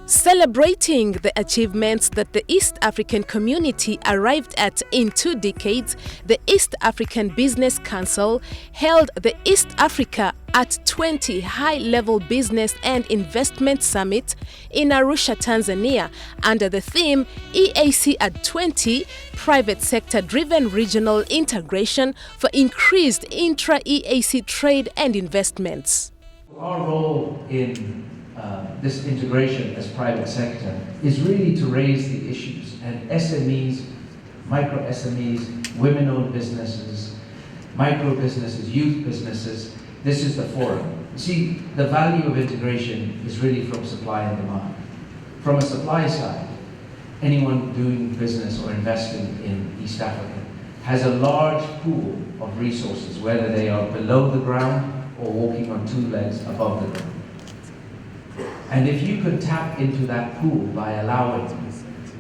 Celebrating the achievements that the East African community arrived at in 2 decades, the East African Business Council held the East Africa at 20 High-Level Business and Investment Summit in Arusha, Tanzania, under the theme EAC at 20, Private Sector-Driven Regional Integration for Increased Intra-EAC Trade and Investments. Our role in this integration as private sector is really to raise the issues, and SMEs, micro SMEs, women-owned businesses, micro businesses, youth businesses, this is the forum. See, the value of integration is really from supply and demand. From a supply side, anyone doing business or investing in East Africa has a large pool of resources, whether they are below the ground or walking on 2 legs above the ground. And if you could tap into that pool by allowing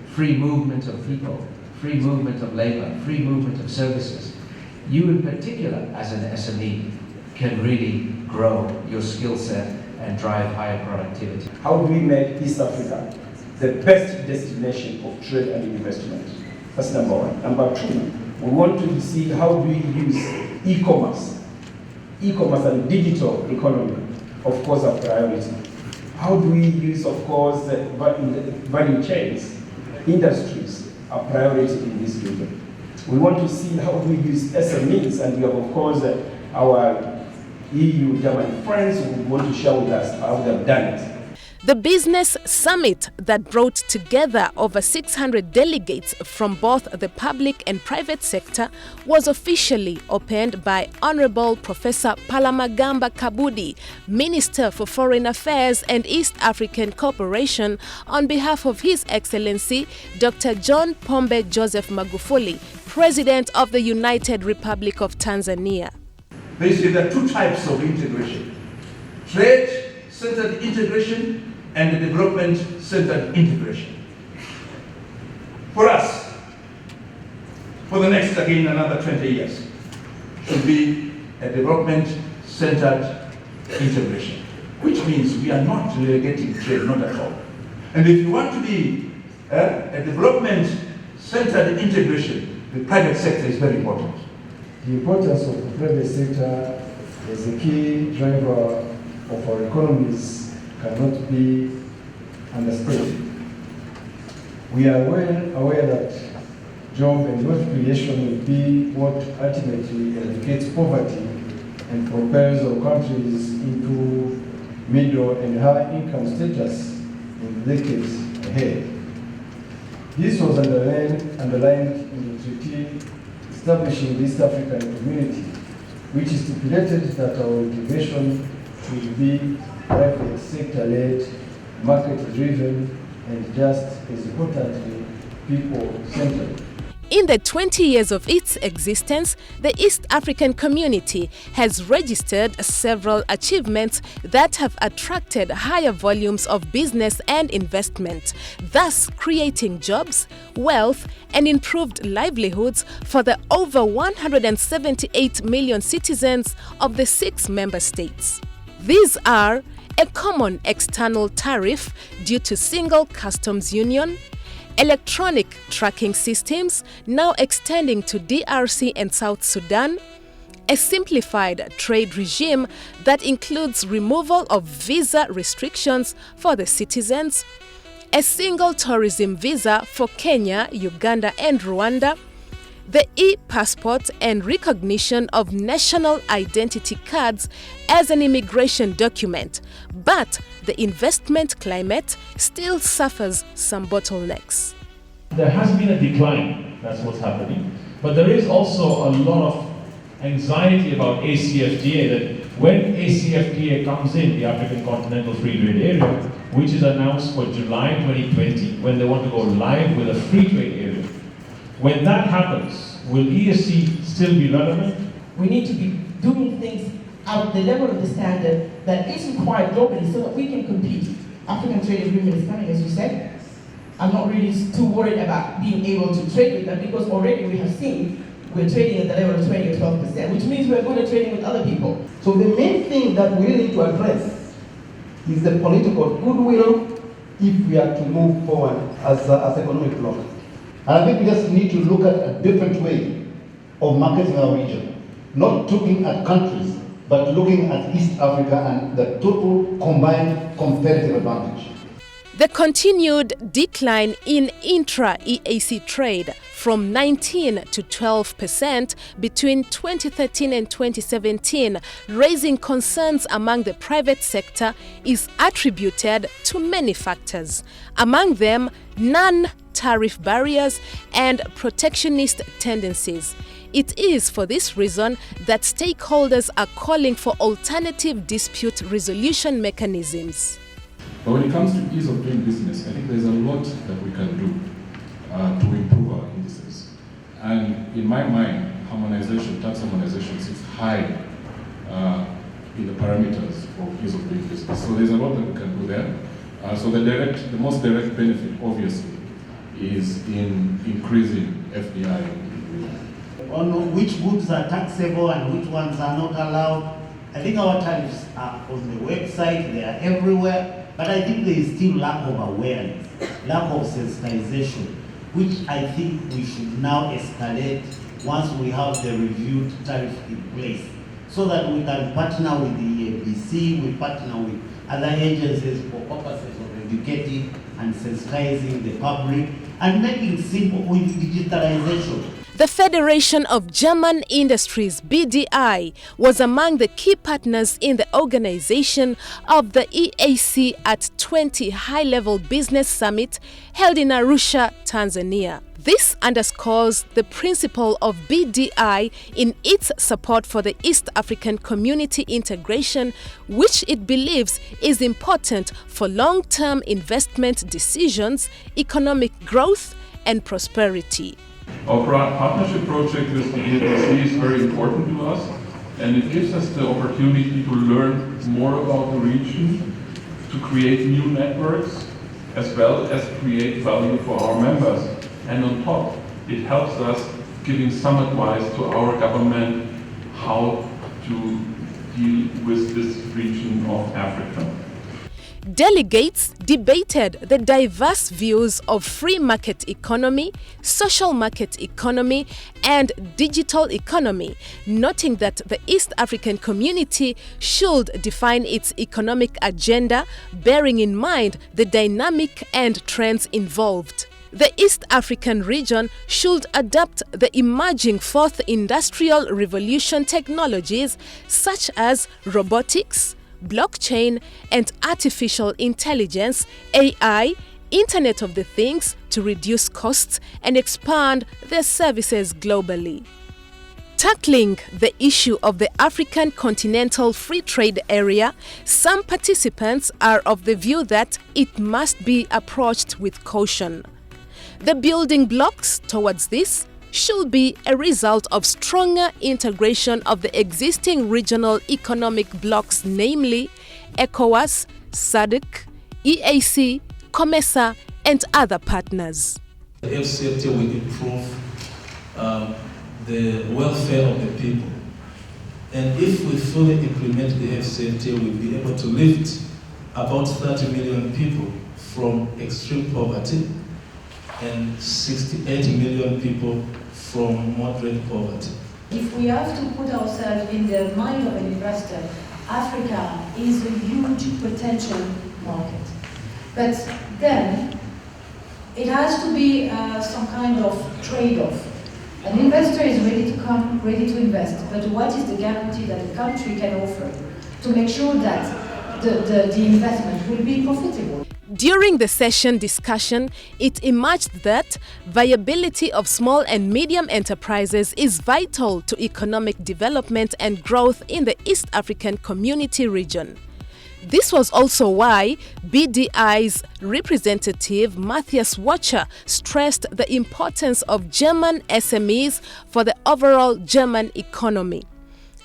free movement of people, free movement of labor, free movement of services, you in particular as an SME can really grow your skill set and drive higher productivity. How do we make East Africa the best destination of trade and investment? That's number one. Number two, we want to see how do we use e-commerce and digital economy, of course, a priority. How do we use, of course, value chains, industries, a priority in this region? We want to see how do we use SMEs, and we have, of course, our EU German friends who want to share with us how they have done it. The business summit that brought together over 600 delegates from both the public and private sector was officially opened by Honorable Professor Palamagamba Kabudi, Minister for Foreign Affairs and East African Cooperation, on behalf of His Excellency Dr. John Pombe Joseph Magufuli, President of the United Republic of Tanzania. Basically, there are 2 types of integration: trade-centered integration and development-centered integration. For us, for the next, again, another 20 years, should be a development-centered integration, which means we are not relegating trade, not at all. And if you want to be a development-centered integration, the private sector is very important. The importance of the private sector as a key driver of our economies cannot be understated. We are well aware that job and wealth creation will be what ultimately eradicates poverty and propels our countries into middle and high income status in the decades ahead. This was underlined in the treaty establishing the East African Community, which stipulated that our integration should be private sector-led, market-driven, and just as importantly, people-centered. In the 20 years of its existence, the East African Community has registered several achievements that have attracted higher volumes of business and investment, thus creating jobs, wealth, and improved livelihoods for the over 178 million citizens of the 6 member states. These are a common external tariff due to single customs union, electronic tracking systems now extending to DRC and South Sudan, a simplified trade regime that includes removal of visa restrictions for the citizens, a single tourism visa for Kenya, Uganda, and Rwanda, the e-passport and recognition of national identity cards as an immigration document, but the investment climate still suffers some bottlenecks. There has been a decline, that's what's happening, but there is also a lot of anxiety about ACFTA, that when ACFTA comes in, the African Continental Free Trade Area, which is announced for July 2020, when they want to go live with a free trade area. When that happens, will EAC still be relevant? We need to be doing things at the level of the standard that is required globally so that we can compete. African Trade Agreement is coming, as you said. I'm not really too worried about being able to trade with them because already we have seen we're trading at the level of 20 or 12%, which means we're good at trading with other people. So the main thing that we really need to address is the political goodwill if we are to move forward as economic bloc. And I think we just need to look at a different way of marketing our region, not looking at countries, but looking at East Africa and the total combined competitive advantage. The continued decline in intra-EAC trade from 19 to 12% between 2013 and 2017, raising concerns among the private sector, is attributed to many factors, among them non-tariff barriers and protectionist tendencies. It is for this reason that stakeholders are calling for alternative dispute resolution mechanisms. But when it comes to ease of doing business, I think there's a lot that we can do to improve our indices. And in my mind, tax harmonization sits high in the parameters of ease of doing business. So there's a lot that we can do there. So the most direct benefit, obviously, is in increasing FDI. On which goods are taxable and which ones are not allowed. I think our tariffs are on the website, they are everywhere. But I think there is still lack of awareness, lack of sensitization, which I think we should now escalate once we have the reviewed tariff in place, so that we can partner with the Eabc, we partner with other agencies for purposes of educating and sensitizing the public and making simple with digitalization. The Federation of German Industries (BDI) was among the key partners in the organization of the EAC at 20 High-Level Business Summit held in Arusha, Tanzania. This underscores the principle of BDI in its support for the East African community integration, which it believes is important for long-term investment decisions, economic growth, and prosperity. Our partnership project with the Eabc is very important to us, and it gives us the opportunity to learn more about the region, to create new networks, as well as create value for our members. And on top, it helps us giving some advice to our government how to deal with this region of Africa. Delegates debated the diverse views of free market economy, social market economy, and digital economy, noting that the East African community should define its economic agenda, bearing in mind the dynamic and trends involved. The East African region should adapt the emerging fourth industrial revolution technologies such as robotics, blockchain, and artificial intelligence, AI, Internet of the Things, to reduce costs and expand their services globally. Tackling the issue of the African Continental Free Trade Area, some participants are of the view that it must be approached with caution. The building blocks towards this should be a result of stronger integration of the existing regional economic blocks, namely ECOWAS, SADC, EAC, COMESA, and other partners. The FCFTA will improve the welfare of the people. And if we fully implement the FCFTA, we'll be able to lift about 30 million people from extreme poverty and 68 million people from moderate poverty. If we have to put ourselves in the mind of an investor, Africa is a huge potential market. But then it has to be some kind of trade-off. An investor is ready to come, ready to invest, but what is the guarantee that the country can offer to make sure that the investment will be profitable? During the session discussion, it emerged that viability of small and medium enterprises is vital to economic development and growth in the East African Community region. This was also why BDI's representative Matthias Watcher stressed the importance of German SMEs for the overall German economy.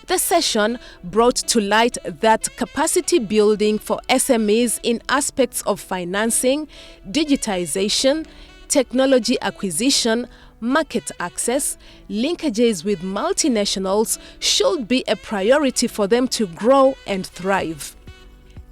The session brought to light that capacity building for SMEs in aspects of financing, digitization, technology acquisition, market access, linkages with multinationals should be a priority for them to grow and thrive.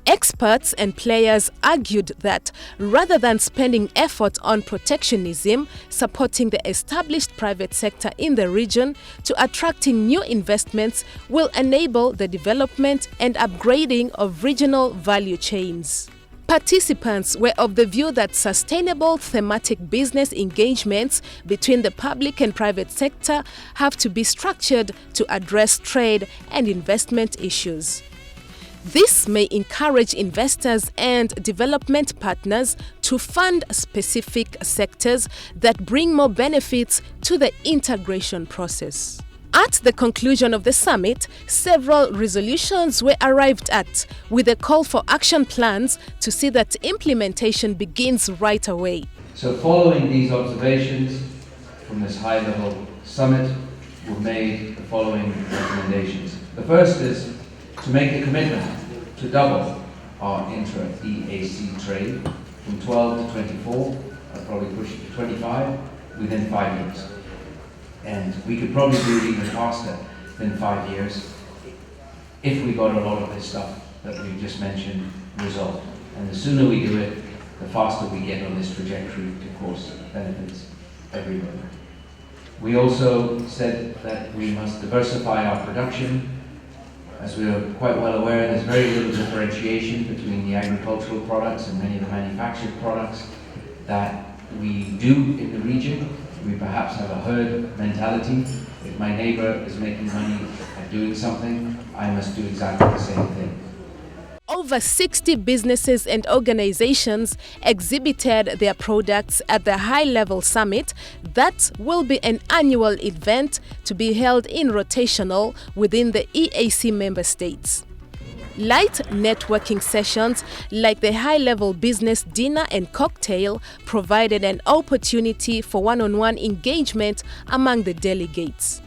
Experts and players argued that rather than spending effort on protectionism, supporting the established private sector in the region to attracting new investments will enable the development and upgrading of regional value chains. Participants were of the view that sustainable thematic business engagements between the public and private sector have to be structured to address trade and investment issues. This may encourage investors and development partners to fund specific sectors that bring more benefits to the integration process. At the conclusion of the summit, several resolutions were arrived at, with a call for action plans to see that implementation begins right away. So following these observations from this high-level summit, we've made the following recommendations. The first is to make a commitment to double our intra-EAC trade from 12 to 24, I'll probably push it to 25 within 5 years. And we could probably do it even faster than 5 years if we got a lot of this stuff that we've just mentioned resolved. And the sooner we do it, the faster we get on this trajectory, of course, benefits everybody. We also said that we must diversify our production. As we are quite well aware, there's very little differentiation between the agricultural products and many of the manufactured products that we do in the region. We perhaps have a herd mentality. If my neighbor is making money at doing something, I must do exactly the same thing. Over 60 businesses and organizations exhibited their products at the high-level summit that will be an annual event to be held in rotational within the EAC member states. Light networking sessions like the high-level business dinner and cocktail provided an opportunity for one-on-one engagement among the delegates.